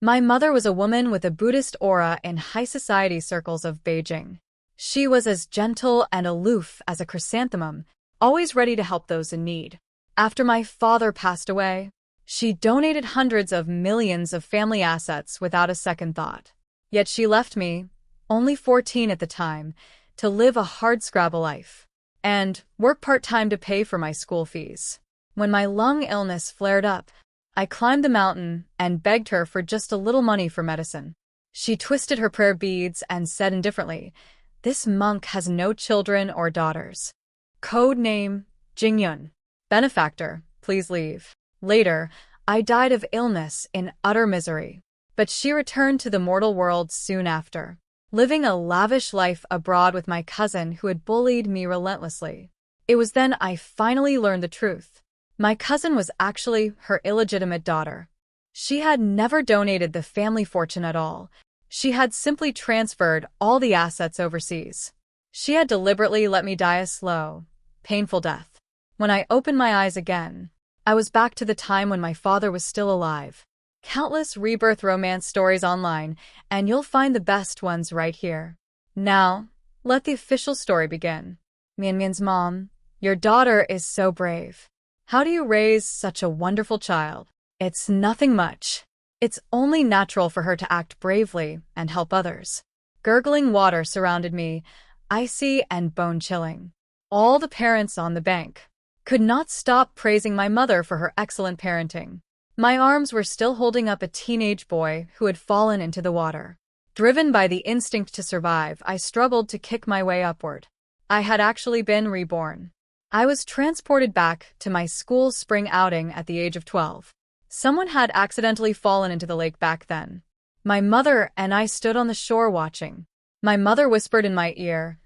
My mother was a woman with a Buddhist aura in high society circles of Beijing. She was as gentle and aloof as a chrysanthemum, always ready to help those in need. After my father passed away, she donated hundreds of millions of family assets without a second thought. Yet she left me, only 14 at the time, to live a hardscrabble life and work part-time to pay for my school fees. When my lung illness flared up, I climbed the mountain and begged her for just a little money for medicine. She twisted her prayer beads and said indifferently, "This monk has no children or daughters." Code name, Jingyun. Benefactor, please leave. Later, I died of illness in utter misery. But she returned to the mortal world soon after, living a lavish life abroad with my cousin who had bullied me relentlessly. It was then I finally learned the truth. My cousin was actually her illegitimate daughter. She had never donated the family fortune at all. She had simply transferred all the assets overseas. She had deliberately let me die a slow, painful death. When I opened my eyes again, I was back to the time when my father was still alive. Countless rebirth romance stories online, and you'll find the best ones right here. Now, let the official story begin. Mianmian's mom, your daughter is so brave. How do you raise such a wonderful child? It's nothing much. It's only natural for her to act bravely and help others. Gurgling water surrounded me, icy and bone-chilling. All the parents on the bank could not stop praising my mother for her excellent parenting. My arms were still holding up a teenage boy who had fallen into the water. Driven by the instinct to survive, I struggled to kick my way upward. I had actually been reborn. I was transported back to my school spring outing at the age of 12. Someone had accidentally fallen into the lake back then. My mother and I stood on the shore watching. My mother whispered in my ear,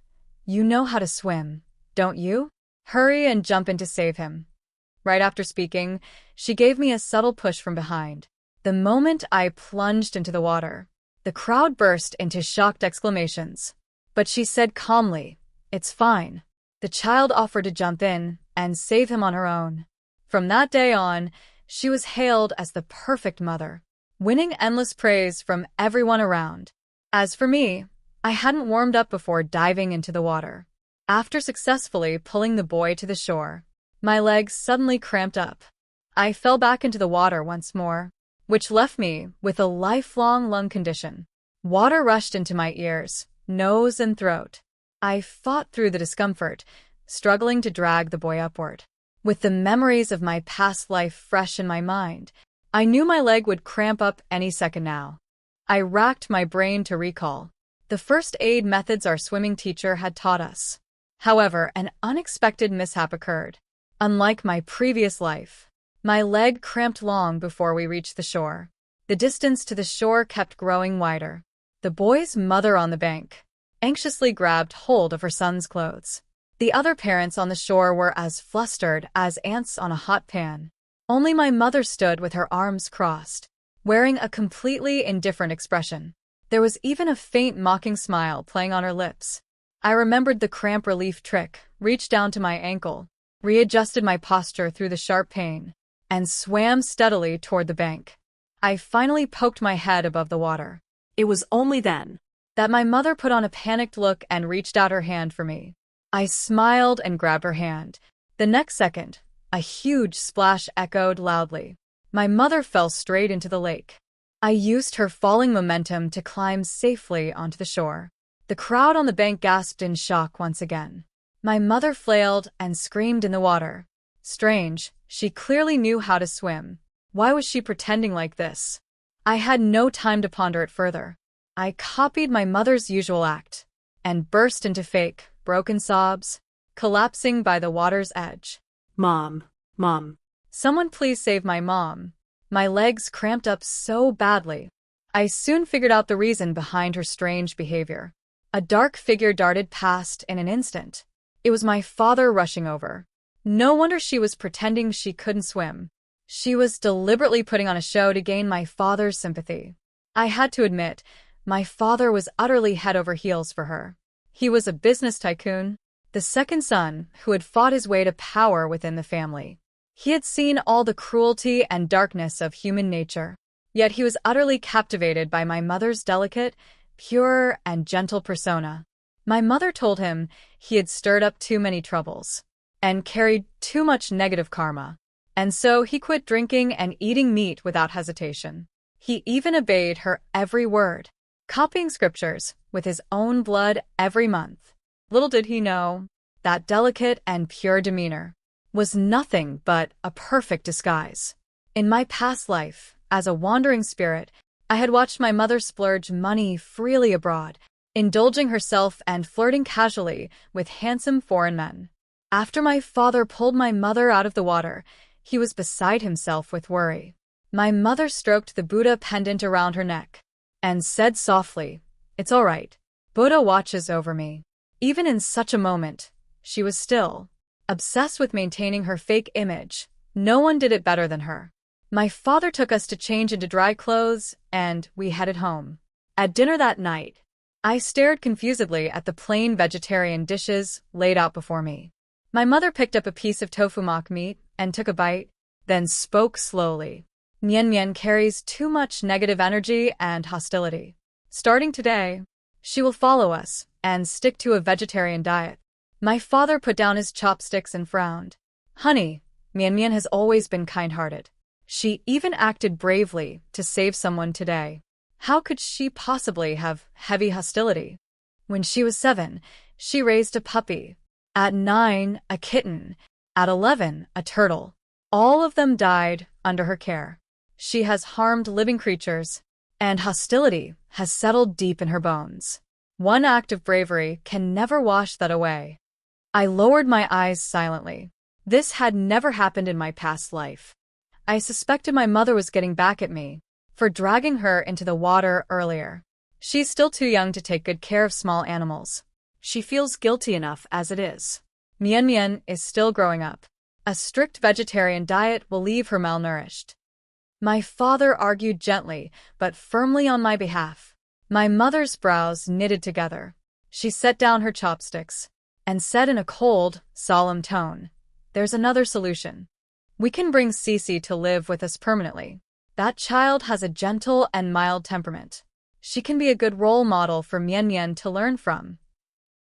"You know how to swim, don't you? Hurry and jump in to save him." Right after speaking, she gave me a subtle push from behind. The moment I plunged into the water, the crowd burst into shocked exclamations. But she said calmly, "It's fine." The child offered to jump in and save him on her own. From that day on, she was hailed as the perfect mother, winning endless praise from everyone around. As for me, I hadn't warmed up before diving into the water. After successfully pulling the boy to the shore, my legs suddenly cramped up. I fell back into the water once more, which left me with a lifelong lung condition. Water rushed into my ears, nose, and throat. I fought through the discomfort, struggling to drag the boy upward. With the memories of my past life fresh in my mind, I knew my leg would cramp up any second now. I racked my brain to recall the first aid methods our swimming teacher had taught us. However, an unexpected mishap occurred. Unlike my previous life, my leg cramped long before we reached the shore. The distance to the shore kept growing wider. The boy's mother on the bank anxiously grabbed hold of her son's clothes. The other parents on the shore were as flustered as ants on a hot pan. Only my mother stood with her arms crossed, wearing a completely indifferent expression. There was even a faint mocking smile playing on her lips. I remembered the cramp relief trick, reached down to my ankle, readjusted my posture through the sharp pain, and swam steadily toward the bank. I finally poked my head above the water. It was only then that my mother put on a panicked look and reached out her hand for me. I smiled and grabbed her hand. The next second, a huge splash echoed loudly. My mother fell straight into the lake. I used her falling momentum to climb safely onto the shore. The crowd on the bank gasped in shock once again. My mother flailed and screamed in the water. Strange, she clearly knew how to swim. Why was she pretending like this? I had no time to ponder it further. I copied my mother's usual act and burst into fake, broken sobs, collapsing by the water's edge. "Mom, Mom. Someone please save my mom." My legs cramped up so badly. I soon figured out the reason behind her strange behavior. A dark figure darted past in an instant. It was my father rushing over. No wonder she was pretending she couldn't swim. She was deliberately putting on a show to gain my father's sympathy. I had to admit, my father was utterly head over heels for her. He was a business tycoon, the second son who had fought his way to power within the family. He had seen all the cruelty and darkness of human nature. Yet he was utterly captivated by my mother's delicate, pure, and gentle persona. My mother told him he had stirred up too many troubles and carried too much negative karma, and so he quit drinking and eating meat without hesitation. He even obeyed her every word, copying scriptures with his own blood every month. Little did he know that delicate and pure demeanor was nothing but a perfect disguise. In my past life, as a wandering spirit, I had watched my mother splurge money freely abroad, indulging herself and flirting casually with handsome foreign men. After my father pulled my mother out of the water, he was beside himself with worry. My mother stroked the Buddha pendant around her neck and said softly, "It's all right. Buddha watches over me." Even in such a moment, she was still obsessed with maintaining her fake image. No one did it better than her. My father took us to change into dry clothes, and we headed home. At dinner that night, I stared confusedly at the plain vegetarian dishes laid out before me. My mother picked up a piece of tofu mock meat and took a bite, then spoke slowly. "Mian Mian carries too much negative energy and hostility. Starting today, she will follow us and stick to a vegetarian diet." My father put down his chopsticks and frowned. "Honey, Mian Mian has always been kind-hearted. She even acted bravely to save someone today. How could she possibly have heavy hostility? When she was 7, she raised a puppy. At 9, a kitten. At 11, a turtle. All of them died under her care. She has harmed living creatures, and hostility has settled deep in her bones. One act of bravery can never wash that away." I lowered my eyes silently. This had never happened in my past life. I suspected my mother was getting back at me for dragging her into the water earlier. She's still too young to take good care of small animals. She feels guilty enough as it is. Mian Mian is still growing up. A strict vegetarian diet will leave her malnourished. My father argued gently but firmly on my behalf. My mother's brows knitted together. She set down her chopsticks and said in a cold, solemn tone, "There's another solution. We can bring Cece to live with us permanently. That child has a gentle and mild temperament. She can be a good role model for Mian Mian to learn from."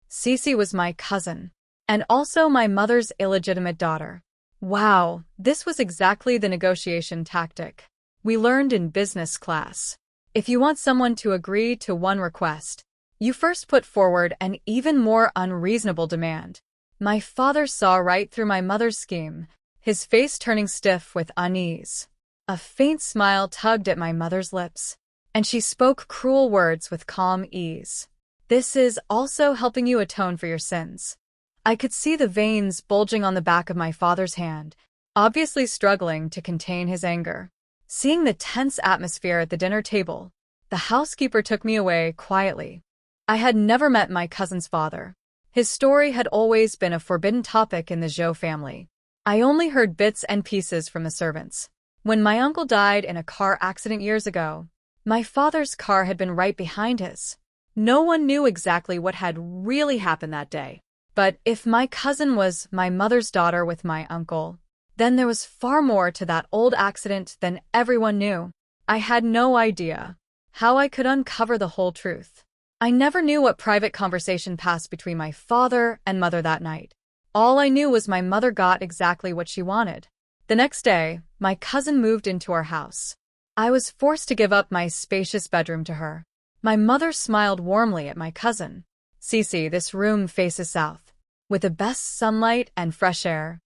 Cece was my cousin, and also my mother's illegitimate daughter. Wow, this was exactly the negotiation tactic we learned in business class. If you want someone to agree to one request, you first put forward an even more unreasonable demand. My father saw right through my mother's scheme, his face turning stiff with unease. A faint smile tugged at my mother's lips, and she spoke cruel words with calm ease. "This is also helping you atone for your sins." I could see the veins bulging on the back of my father's hand, obviously struggling to contain his anger. Seeing the tense atmosphere at the dinner table, the housekeeper took me away quietly. I had never met my cousin's father. His story had always been a forbidden topic in the Zhou family. I only heard bits and pieces from the servants. When my uncle died in a car accident years ago, my father's car had been right behind his. No one knew exactly what had really happened that day. But if my cousin was my mother's daughter with my uncle, then there was far more to that old accident than everyone knew. I had no idea how I could uncover the whole truth. I never knew what private conversation passed between my father and mother that night. All I knew was my mother got exactly what she wanted. The next day, my cousin moved into our house. I was forced to give up my spacious bedroom to her. My mother smiled warmly at my cousin. "Cece, this room faces south, with the best sunlight and fresh air."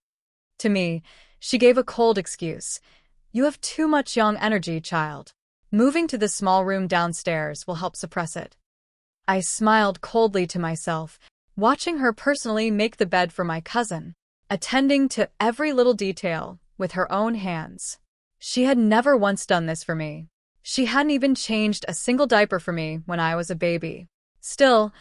To me, she gave a cold excuse. "You have too much young energy, child. Moving to the small room downstairs will help suppress it." I smiled coldly to myself, watching her personally make the bed for my cousin, attending to every little detail with her own hands. She had never once done this for me. She hadn't even changed a single diaper for me when I was a baby. Still,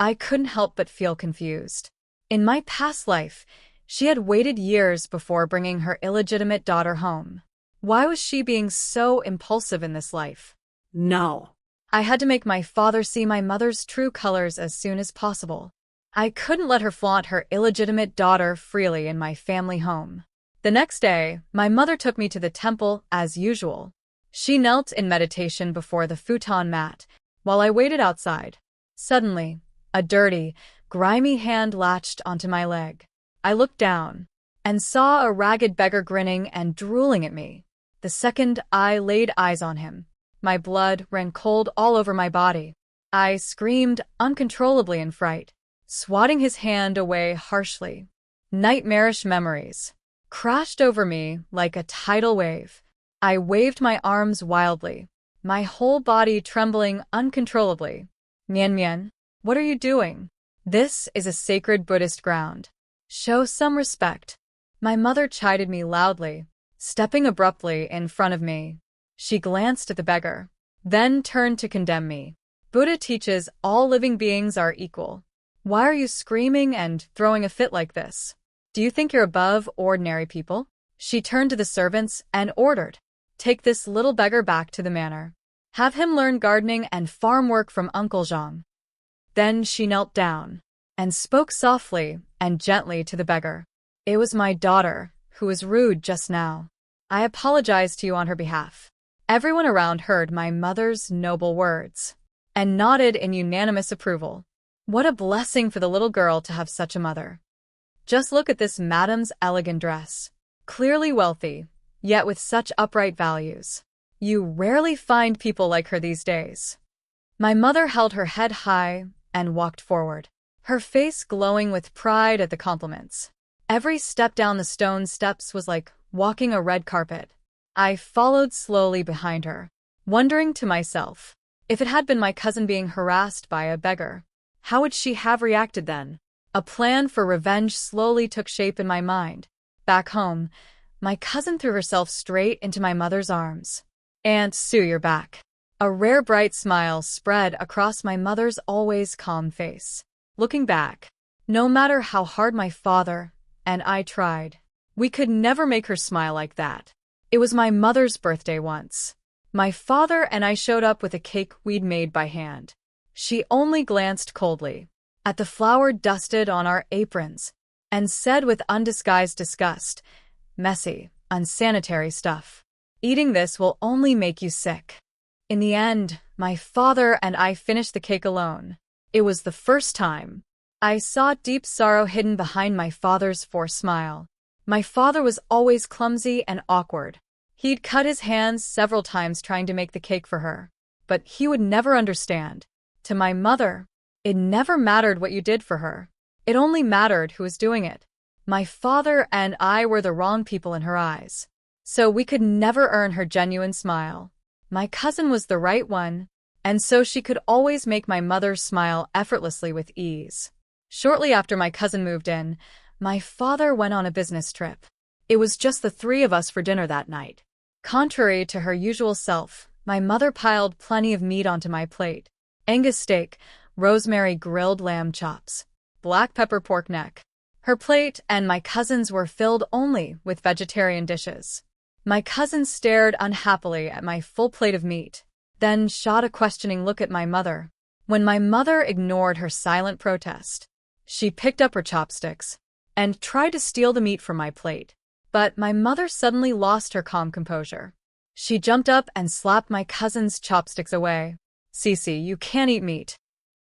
I couldn't help but feel confused. In my past life, she had waited years before bringing her illegitimate daughter home. Why was she being so impulsive in this life? No. I had to make my father see my mother's true colors as soon as possible. I couldn't let her flaunt her illegitimate daughter freely in my family home. The next day, my mother took me to the temple as usual. She knelt in meditation before the futon mat, while I waited outside. Suddenly, a dirty, grimy hand latched onto my leg. I looked down and saw a ragged beggar grinning and drooling at me. The second I laid eyes on him, my blood ran cold all over my body. I screamed uncontrollably in fright, swatting his hand away harshly. Nightmarish memories crashed over me like a tidal wave. I waved my arms wildly, my whole body trembling uncontrollably. Mian Mian, what are you doing? This is a sacred Buddhist ground. Show some respect. My mother chided me loudly, stepping abruptly in front of me. She glanced at the beggar, then turned to condemn me. Buddha teaches all living beings are equal. Why are you screaming and throwing a fit like this? Do you think you're above ordinary people? She turned to the servants and ordered, "Take this little beggar back to the manor. Have him learn gardening and farm work from Uncle Zhang." Then she knelt down and spoke softly and gently to the beggar. "It was my daughter who was rude just now. I apologize to you on her behalf." Everyone around heard my mother's noble words and nodded in unanimous approval. What a blessing for the little girl to have such a mother. Just look at this madam's elegant dress. Clearly wealthy, yet with such upright values. You rarely find people like her these days. My mother held her head high and walked forward, her face glowing with pride at the compliments. Every step down the stone steps was like walking a red carpet. I followed slowly behind her, wondering to myself, if it had been my cousin being harassed by a beggar, how would she have reacted then? A plan for revenge slowly took shape in my mind. Back home, my cousin threw herself straight into my mother's arms. "Aunt Sue, you're back." A rare bright smile spread across my mother's always calm face. Looking back, no matter how hard my father and I tried, we could never make her smile like that. It was my mother's birthday once. My father and I showed up with a cake we'd made by hand. She only glanced coldly at the flour dusted on our aprons and said with undisguised disgust, "Messy, unsanitary stuff. Eating this will only make you sick." In the end, my father and I finished the cake alone. It was the first time I saw deep sorrow hidden behind my father's forced smile. My father was always clumsy and awkward. He'd cut his hands several times trying to make the cake for her, but he would never understand. To my mother, it never mattered what you did for her. It only mattered who was doing it. My father and I were the wrong people in her eyes, so we could never earn her genuine smile. My cousin was the right one, and so she could always make my mother smile effortlessly with ease. Shortly after my cousin moved in, my father went on a business trip. It was just the three of us for dinner that night. Contrary to her usual self, my mother piled plenty of meat onto my plate. Angus steak, rosemary grilled lamb chops, black pepper pork neck. Her plate and my cousin's were filled only with vegetarian dishes. My cousin stared unhappily at my full plate of meat, then shot a questioning look at my mother. When my mother ignored her silent protest, she picked up her chopsticks and tried to steal the meat from my plate. But my mother suddenly lost her calm composure. She jumped up and slapped my cousin's chopsticks away. "Cece, you can't eat meat."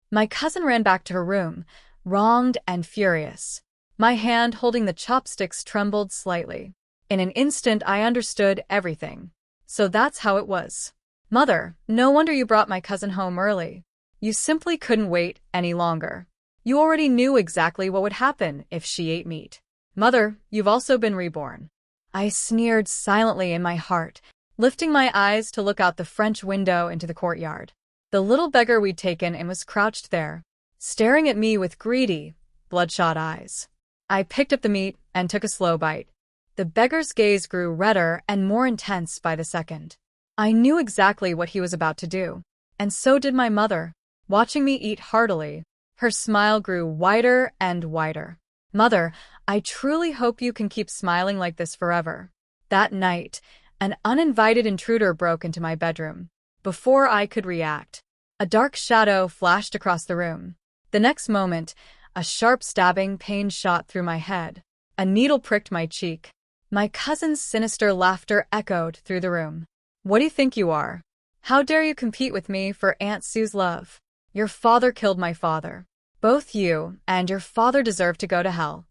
My cousin ran back to her room, wronged and furious. My hand holding the chopsticks trembled slightly. In an instant I understood everything. So that's how it was. "Mother, no wonder you brought my cousin home early. You simply couldn't wait any longer. You already knew exactly what would happen if she ate meat. Mother, you've also been reborn." I sneered silently in my heart, lifting my eyes to look out the French window into the courtyard. The little beggar we'd taken in was crouched there, staring at me with greedy, bloodshot eyes. I picked up the meat and took a slow bite. The beggar's gaze grew redder and more intense by the second. I knew exactly what he was about to do, and so did my mother. Watching me eat heartily, her smile grew wider and wider. "Mother, I truly hope you can keep smiling like this forever." That night, an uninvited intruder broke into my bedroom. Before I could react, a dark shadow flashed across the room. The next moment, a sharp stabbing pain shot through my head. A needle pricked my cheek. My cousin's sinister laughter echoed through the room. What do you think you are? How dare you compete with me for Aunt Sue's love? Your father killed my father. Both you and your father deserve to go to hell.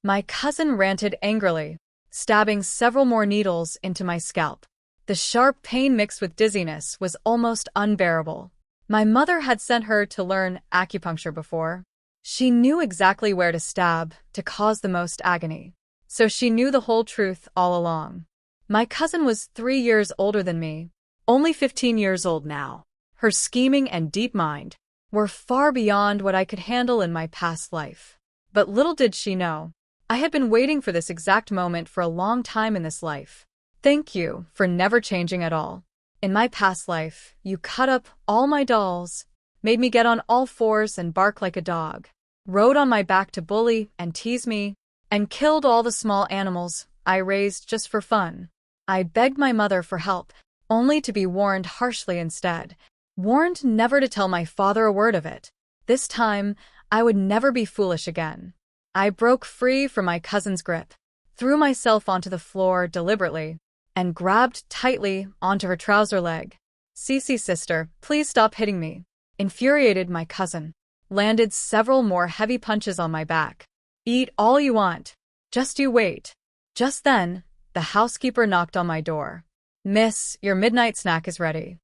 My cousin ranted angrily, stabbing several more needles into my scalp. The sharp pain mixed with dizziness was almost unbearable. My mother had sent her to learn acupuncture before. She knew exactly where to stab to cause the most agony. So she knew the whole truth all along. My cousin was 3 years older than me, only 15 years old now. Her scheming and deep mind were far beyond what I could handle in my past life. But little did she know, I had been waiting for this exact moment for a long time in this life. Thank you for never changing at all. In my past life, you cut up all my dolls, made me get on all fours and bark like a dog, rode on my back to bully and tease me, and killed all the small animals I raised just for fun. I begged my mother for help, only to be warned harshly instead. Warned never to tell my father a word of it. This time, I would never be foolish again. I broke free from my cousin's grip, threw myself onto the floor deliberately, and grabbed tightly onto her trouser leg. Cece, sister, please stop hitting me. Infuriated, my cousin landed several more heavy punches on my back. Eat all you want. Just you wait. Just then, the housekeeper knocked on my door. Miss, your midnight snack is ready.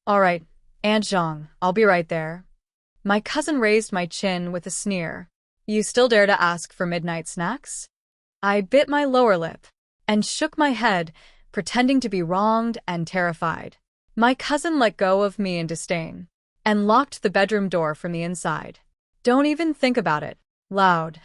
All right, Aunt Zhang, I'll be right there. My cousin raised my chin with a sneer. You still dare to ask for midnight snacks? I bit my lower lip and shook my head, pretending to be wronged and terrified. My cousin let go of me in disdain and locked the bedroom door from the inside. Don't even think about it. Loud,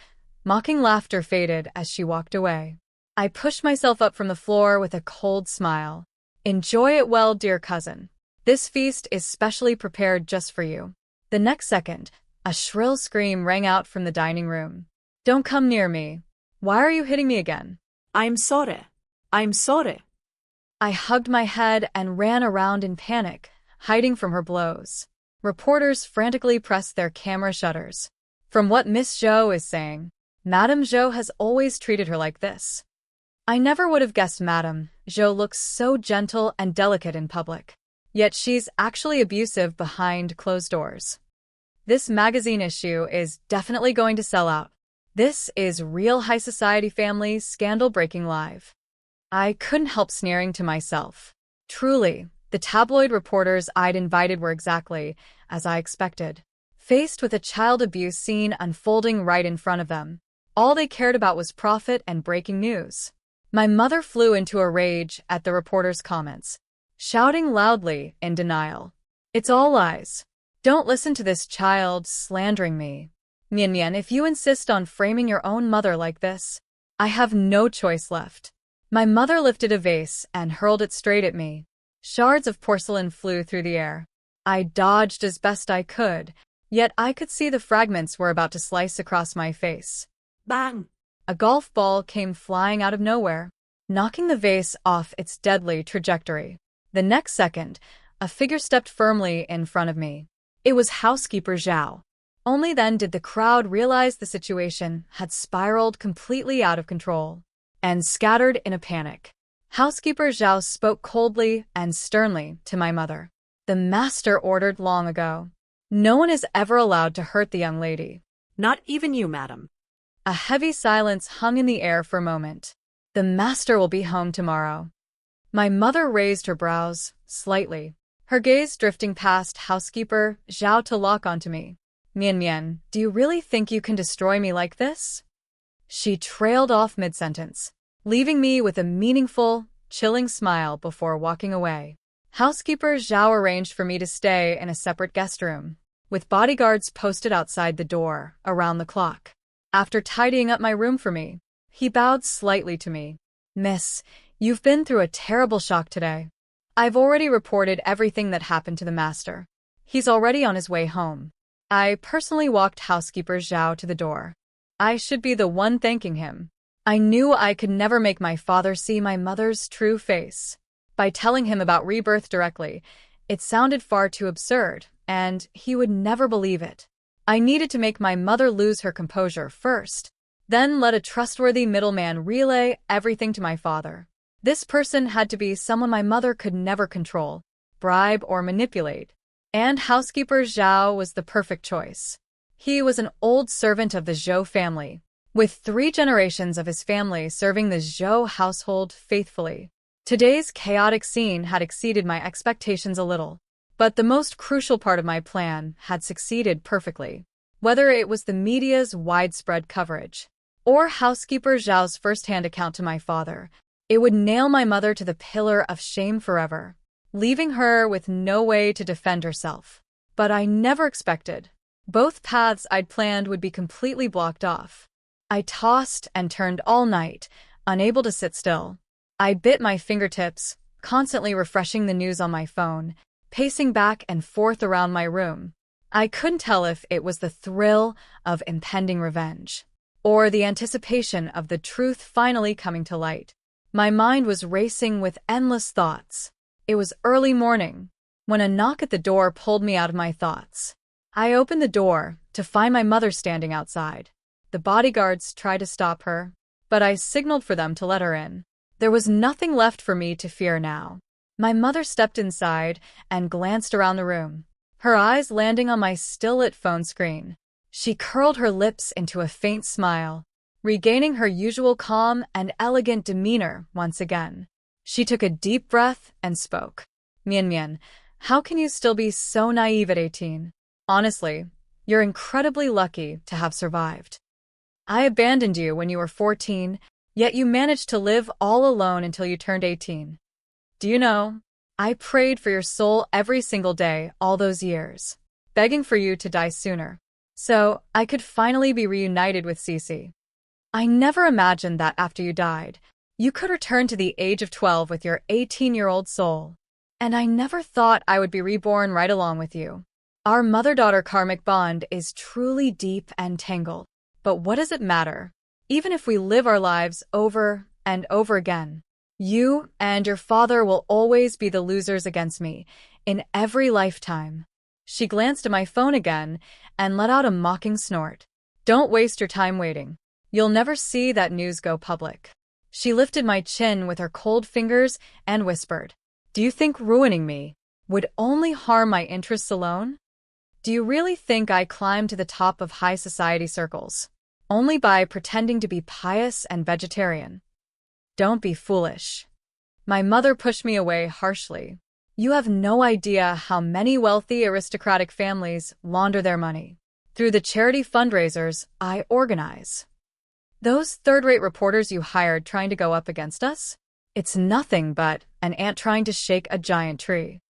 mocking laughter faded as she walked away. I pushed myself up from the floor with a cold smile. Enjoy it well, dear cousin. This feast is specially prepared just for you. The next second, a shrill scream rang out from the dining room. Don't come near me. Why are you hitting me again? I'm sorry. I'm sorry. I hugged my head and ran around in panic, hiding from her blows. Reporters frantically pressed their camera shutters. From what Miss Zhou is saying, Madame Zhou has always treated her like this. I never would have guessed Madame Zhou looks so gentle and delicate in public. Yet she's actually abusive behind closed doors. This magazine issue is definitely going to sell out. This is real high society family scandal breaking live. I couldn't help sneering to myself. Truly, the tabloid reporters I'd invited were exactly as I expected. Faced with a child abuse scene unfolding right in front of them, all they cared about was profit and breaking news. My mother flew into a rage at the reporters' comments, shouting loudly in denial. It's all lies. Don't listen to this child slandering me. Mian Mian, if you insist on framing your own mother like this, I have no choice left. My mother lifted a vase and hurled it straight at me. Shards of porcelain flew through the air. I dodged as best I could, yet I could see the fragments were about to slice across my face. Bang! A golf ball came flying out of nowhere, knocking the vase off its deadly trajectory. The next second, a figure stepped firmly in front of me. It was housekeeper Zhao. Only then did the crowd realize the situation had spiraled completely out of control and scattered in a panic. Housekeeper Zhao spoke coldly and sternly to my mother. The master ordered long ago. No one is ever allowed to hurt the young lady. Not even you, madam. A heavy silence hung in the air for a moment. The master will be home tomorrow. My mother raised her brows slightly, her gaze drifting past housekeeper Zhao to lock onto me. Mian Mian, do you really think you can destroy me like this? She trailed off mid-sentence, leaving me with a meaningful, chilling smile before walking away. Housekeeper Zhao arranged for me to stay in a separate guest room, with bodyguards posted outside the door around the clock. After tidying up my room for me, he bowed slightly to me. Miss, you've been through a terrible shock today. I've already reported everything that happened to the master. He's already on his way home. I personally walked housekeeper Zhao to the door. I should be the one thanking him. I knew I could never make my father see my mother's true face. By telling him about rebirth directly, it sounded far too absurd, and he would never believe it. I needed to make my mother lose her composure first, then let a trustworthy middleman relay everything to my father. This person had to be someone my mother could never control, bribe, or manipulate. And housekeeper Zhao was the perfect choice. He was an old servant of the Zhou family, with 3 generations of his family serving the Zhou household faithfully. Today's chaotic scene had exceeded my expectations a little, but the most crucial part of my plan had succeeded perfectly. Whether it was the media's widespread coverage, or housekeeper Zhao's first-hand account to my father, it would nail my mother to the pillar of shame forever, leaving her with no way to defend herself. But I never expected. Both paths I'd planned would be completely blocked off. I tossed and turned all night, unable to sit still. I bit my fingertips, constantly refreshing the news on my phone, pacing back and forth around my room. I couldn't tell if it was the thrill of impending revenge, or the anticipation of the truth finally coming to light. My mind was racing with endless thoughts. It was early morning, when a knock at the door pulled me out of my thoughts. I opened the door to find my mother standing outside. The bodyguards tried to stop her, but I signaled for them to let her in. There was nothing left for me to fear now. My mother stepped inside and glanced around the room, her eyes landing on my still-lit phone screen. She curled her lips into a faint smile, regaining her usual calm and elegant demeanor once again. She took a deep breath and spoke. "Mian Mian, how can you still be so naive at 18? Honestly, you're incredibly lucky to have survived. I abandoned you when you were 14, yet you managed to live all alone until you turned 18. Do you know, I prayed for your soul every single day all those years, begging for you to die sooner, so I could finally be reunited with Cece. I never imagined that after you died, you could return to the age of 12 with your 18-year-old soul. And I never thought I would be reborn right along with you. Our mother-daughter karmic bond is truly deep and tangled. But what does it matter? Even if we live our lives over and over again, you and your father will always be the losers against me, in every lifetime." She glanced at my phone again and let out a mocking snort. "Don't waste your time waiting. You'll never see that news go public." She lifted my chin with her cold fingers and whispered, "Do you think ruining me would only harm my interests alone? Do you really think I climbed to the top of high society circles only by pretending to be pious and vegetarian? Don't be foolish." My mother pushed me away harshly. "You have no idea how many wealthy aristocratic families launder their money through the charity fundraisers I organize. Those third-rate reporters you hired trying to go up against us? It's nothing but an ant trying to shake a giant tree."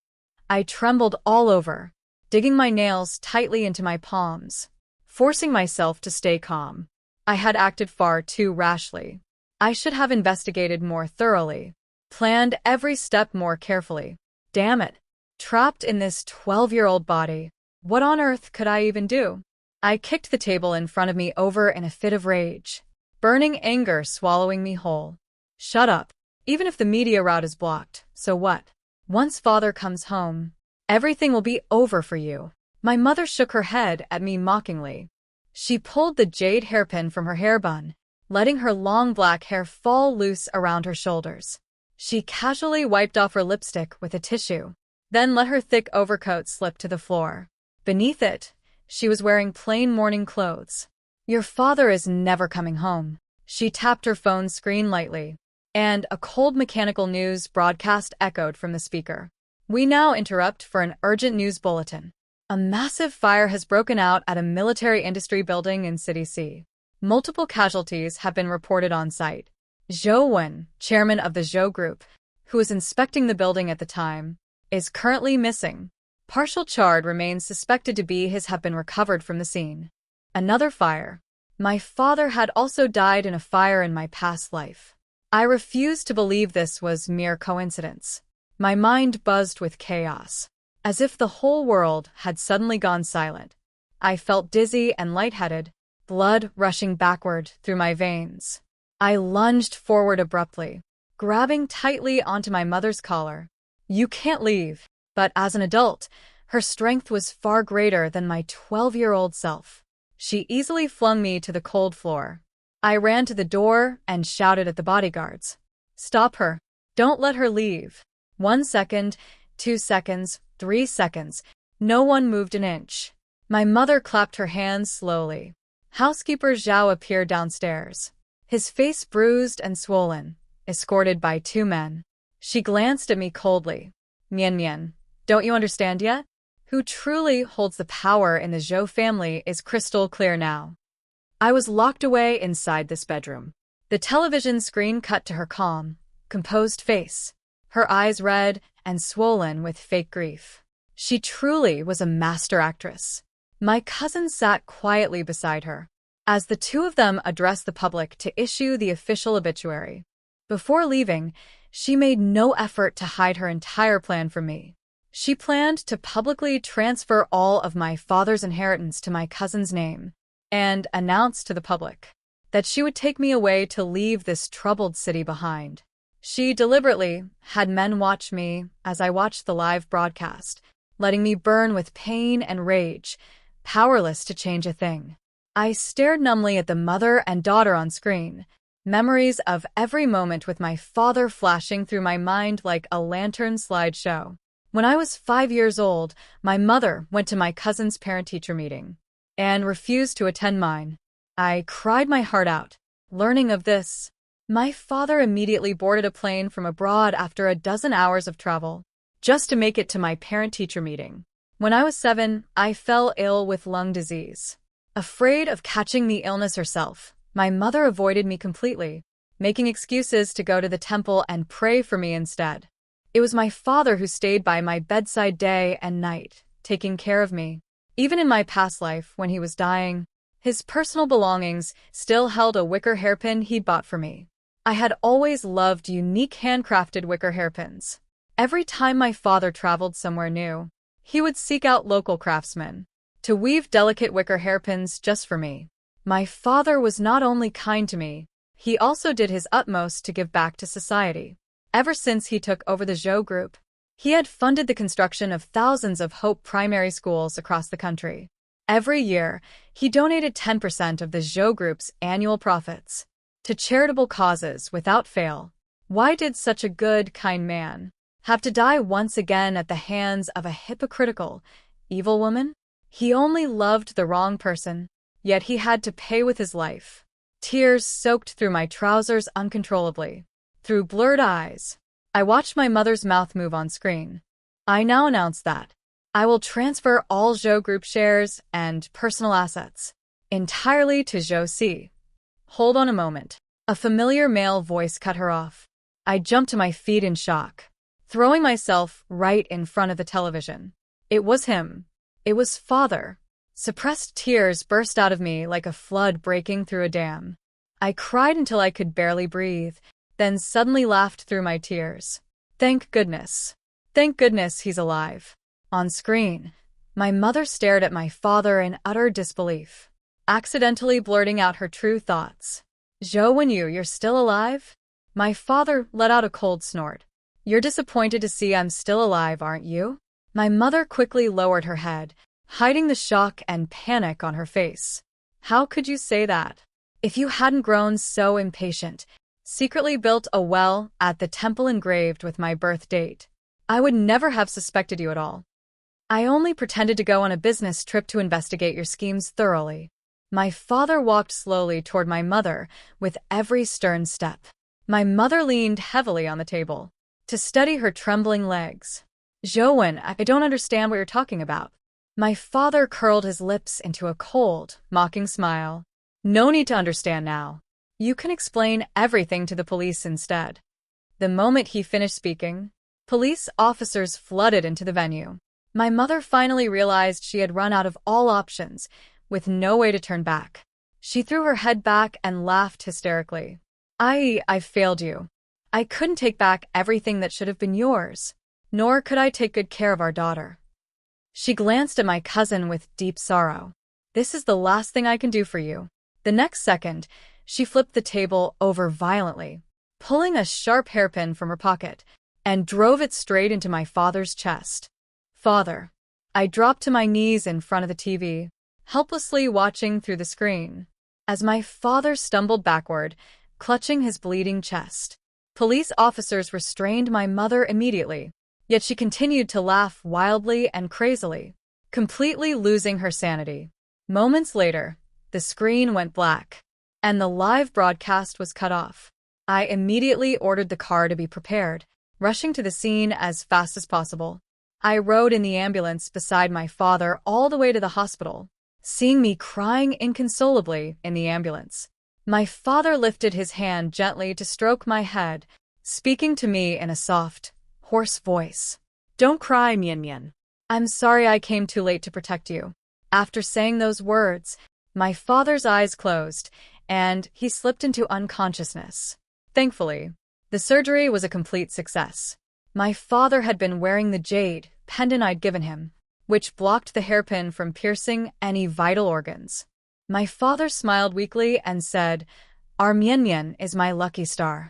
I trembled all over, digging my nails tightly into my palms, forcing myself to stay calm. I had acted far too rashly. I should have investigated more thoroughly, planned every step more carefully. Damn it. Trapped in this 12-year-old body, what on earth could I even do? I kicked the table in front of me over in a fit of rage, burning anger swallowing me whole. "Shut up. Even if the media route is blocked, so what? Once father comes home, everything will be over for you." My mother shook her head at me mockingly. She pulled the jade hairpin from her hair bun, letting her long black hair fall loose around her shoulders. She casually wiped off her lipstick with a tissue, then let her thick overcoat slip to the floor. Beneath it, she was wearing plain morning clothes. "Your father is never coming home." She tapped her phone screen lightly, and a cold mechanical news broadcast echoed from the speaker. "We now interrupt for an urgent news bulletin. A massive fire has broken out at a military industry building in City C. Multiple casualties have been reported on site. Zhou Wen, chairman of the Zhou Group, who was inspecting the building at the time, is currently missing. Partial charred remains suspected to be his have been recovered from the scene." Another fire. My father had also died in a fire in my past life. I refused to believe this was mere coincidence. My mind buzzed with chaos, as if the whole world had suddenly gone silent. I felt dizzy and lightheaded, blood rushing backward through my veins. I lunged forward abruptly, grabbing tightly onto my mother's collar. "You can't leave." But as an adult, her strength was far greater than my 12-year-old self. She easily flung me to the cold floor. I ran to the door and shouted at the bodyguards. "Stop her. Don't let her leave. 1 second, 2 seconds, 3 seconds. No one moved an inch. My mother clapped her hands slowly. Housekeeper Zhao appeared downstairs. His face bruised and swollen, escorted by 2 men. She glanced at me coldly. Mian Mian, don't you understand yet? Who truly holds the power in the Zhou family is crystal clear now. I was locked away inside this bedroom. The television screen cut to her calm, composed face, her eyes red and swollen with fake grief. She truly was a master actress. My cousin sat quietly beside her, as the two of them addressed the public to issue the official obituary. Before leaving, she made no effort to hide her entire plan from me. She planned to publicly transfer all of my father's inheritance to my cousin's name, and announce to the public that she would take me away to leave this troubled city behind. She deliberately had men watch me as I watched the live broadcast, letting me burn with pain and rage, powerless to change a thing. I stared numbly at the mother and daughter on screen, memories of every moment with my father flashing through my mind like a lantern slideshow. When I was 5 years old, my mother went to my cousin's parent-teacher meeting and refused to attend mine. I cried my heart out, learning of this. My father immediately boarded a plane from abroad after a dozen hours of travel, just to make it to my parent-teacher meeting. When I was 7, I fell ill with lung disease. Afraid of catching the illness herself, my mother avoided me completely, making excuses to go to the temple and pray for me instead. It was my father who stayed by my bedside day and night, taking care of me. Even in my past life, when he was dying, his personal belongings still held a wicker hairpin he'd bought for me. I had always loved unique handcrafted wicker hairpins. Every time my father traveled somewhere new, he would seek out local craftsmen to weave delicate wicker hairpins just for me. My father was not only kind to me, he also did his utmost to give back to society. Ever since he took over the Zhou Group, he had funded the construction of thousands of Hope primary schools across the country. Every year, he donated 10% of the Zhou Group's annual profits to charitable causes without fail. Why did such a good, kind man have to die once again at the hands of a hypocritical, evil woman? He only loved the wrong person, yet he had to pay with his life. Tears soaked through my trousers uncontrollably. Through blurred eyes, I watched my mother's mouth move on screen. I now announce that I will transfer all Zhou Group shares and personal assets entirely to Zhou C. Hold on a moment. A familiar male voice cut her off. I jumped to my feet in shock, throwing myself right in front of the television. It was him. It was father. Suppressed tears burst out of me like a flood breaking through a dam. I cried until I could barely breathe, then suddenly laughed through my tears. Thank goodness. Thank goodness he's alive. On screen, my mother stared at my father in utter disbelief, accidentally blurting out her true thoughts. Zhou Wenyu, you're still alive? My father let out a cold snort. You're disappointed to see I'm still alive, aren't you? My mother quickly lowered her head, hiding the shock and panic on her face. How could you say that? If you hadn't grown so impatient, secretly built a well at the temple engraved with my birth date, I would never have suspected you at all. I only pretended to go on a business trip to investigate your schemes thoroughly. My father walked slowly toward my mother with every stern step. My mother leaned heavily on the table to steady her trembling legs. Zhouwen, I don't understand what you're talking about. My father curled his lips into a cold, mocking smile. No need to understand now. You can explain everything to the police instead. The moment he finished speaking, police officers flooded into the venue. My mother finally realized she had run out of all options, with no way to turn back. She threw her head back and laughed hysterically. I failed you. I couldn't take back everything that should have been yours, nor could I take good care of our daughter. She glanced at my cousin with deep sorrow. This is the last thing I can do for you. The next second, she flipped the table over violently, pulling a sharp hairpin from her pocket, and drove it straight into my father's chest. Father. I dropped to my knees in front of the TV, helplessly watching through the screen, as my father stumbled backward, clutching his bleeding chest. Police officers restrained my mother immediately, yet she continued to laugh wildly and crazily, completely losing her sanity. Moments later, the screen went black, and the live broadcast was cut off. I immediately ordered the car to be prepared, rushing to the scene as fast as possible. I rode in the ambulance beside my father all the way to the hospital, seeing me crying inconsolably in the ambulance. My father lifted his hand gently to stroke my head, speaking to me in a soft, hoarse voice. Don't cry, Mian Mian. I'm sorry I came too late to protect you. After saying those words, my father's eyes closed, and he slipped into unconsciousness. Thankfully, the surgery was a complete success. My father had been wearing the jade pendant I'd given him, which blocked the hairpin from piercing any vital organs. My father smiled weakly and said, "Our Mian Mian is my lucky star."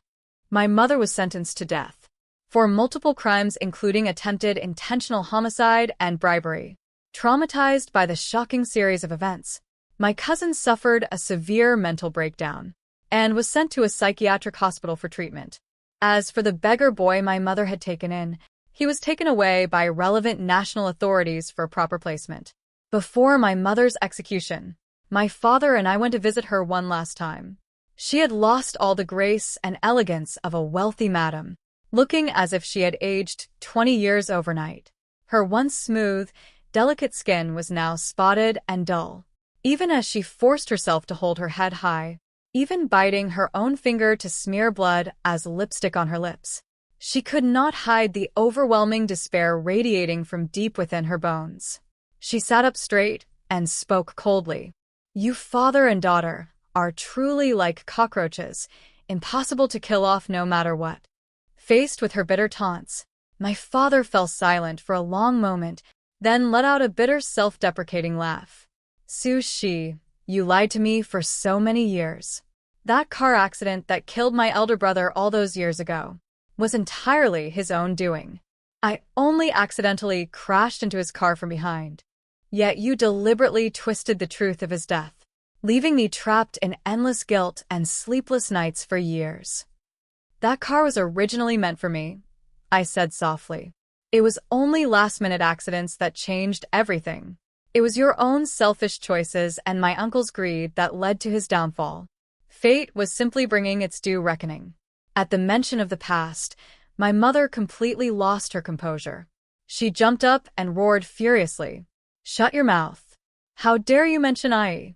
My mother was sentenced to death for multiple crimes including attempted intentional homicide and bribery. Traumatized by the shocking series of events, my cousin suffered a severe mental breakdown and was sent to a psychiatric hospital for treatment. As for the beggar boy my mother had taken in, he was taken away by relevant national authorities for proper placement. Before my mother's execution, my father and I went to visit her one last time. She had lost all the grace and elegance of a wealthy madam, looking as if she had aged 20 years overnight. Her once smooth, delicate skin was now spotted and dull, even as she forced herself to hold her head high, even biting her own finger to smear blood as lipstick on her lips. She could not hide the overwhelming despair radiating from deep within her bones. She sat up straight and spoke coldly. "You father and daughter are truly like cockroaches, impossible to kill off no matter what." Faced with her bitter taunts, my father fell silent for a long moment, then let out a bitter self-deprecating laugh. "Su Shi, you lied to me for so many years. That car accident that killed my elder brother all those years ago was entirely his own doing. I only accidentally crashed into his car from behind. Yet you deliberately twisted the truth of his death, leaving me trapped in endless guilt and sleepless nights for years." "That car was originally meant for me," I said softly. "It was only last-minute accidents that changed everything. It was your own selfish choices and my uncle's greed that led to his downfall. Fate was simply bringing its due reckoning." At the mention of the past, my mother completely lost her composure. She jumped up and roared furiously. "Shut your mouth. How dare you mention Ai?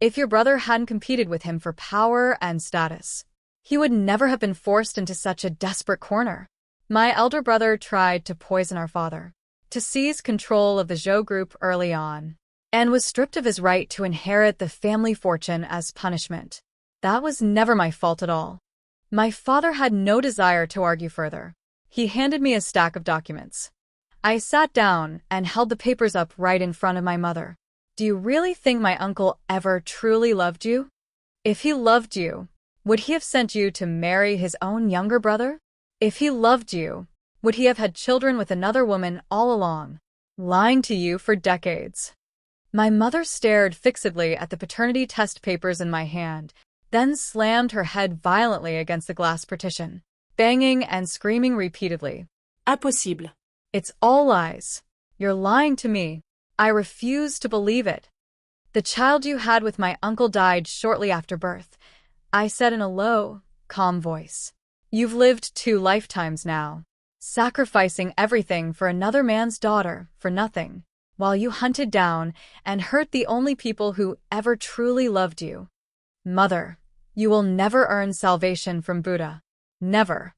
If your brother hadn't competed with him for power and status, he would never have been forced into such a desperate corner. My elder brother tried to poison our father, to seize control of the Zhou group early on, and was stripped of his right to inherit the family fortune as punishment. That was never my fault at all." My father had no desire to argue further. He handed me a stack of documents. I sat down and held the papers up right in front of my mother. "Do you really think my uncle ever truly loved you? If he loved you, would he have sent you to marry his own younger brother? If he loved you, would he have had children with another woman all along, lying to you for decades?" My mother stared fixedly at the paternity test papers in my hand, then slammed her head violently against the glass partition, banging and screaming repeatedly. Impossible. "It's all lies. You're lying to me. I refuse to believe it. The child you had with my uncle died shortly after birth," I said in a low, calm voice. "You've lived 2 lifetimes now, sacrificing everything for another man's daughter for nothing, while you hunted down and hurt the only people who ever truly loved you. Mother, you will never earn salvation from Buddha. Never."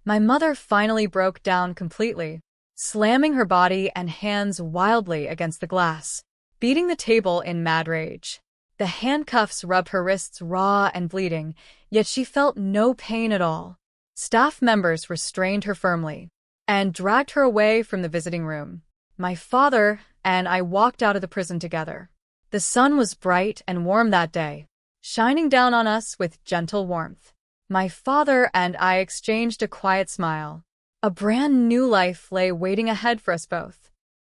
My mother finally broke down completely, slamming her body and hands wildly against the glass, beating the table in mad rage. The handcuffs rubbed her wrists raw and bleeding, yet she felt no pain at all. Staff members restrained her firmly and dragged her away from the visiting room. My father and I walked out of the prison together. The sun was bright and warm that day, shining down on us with gentle warmth. My father and I exchanged a quiet smile. A brand new life lay waiting ahead for us both.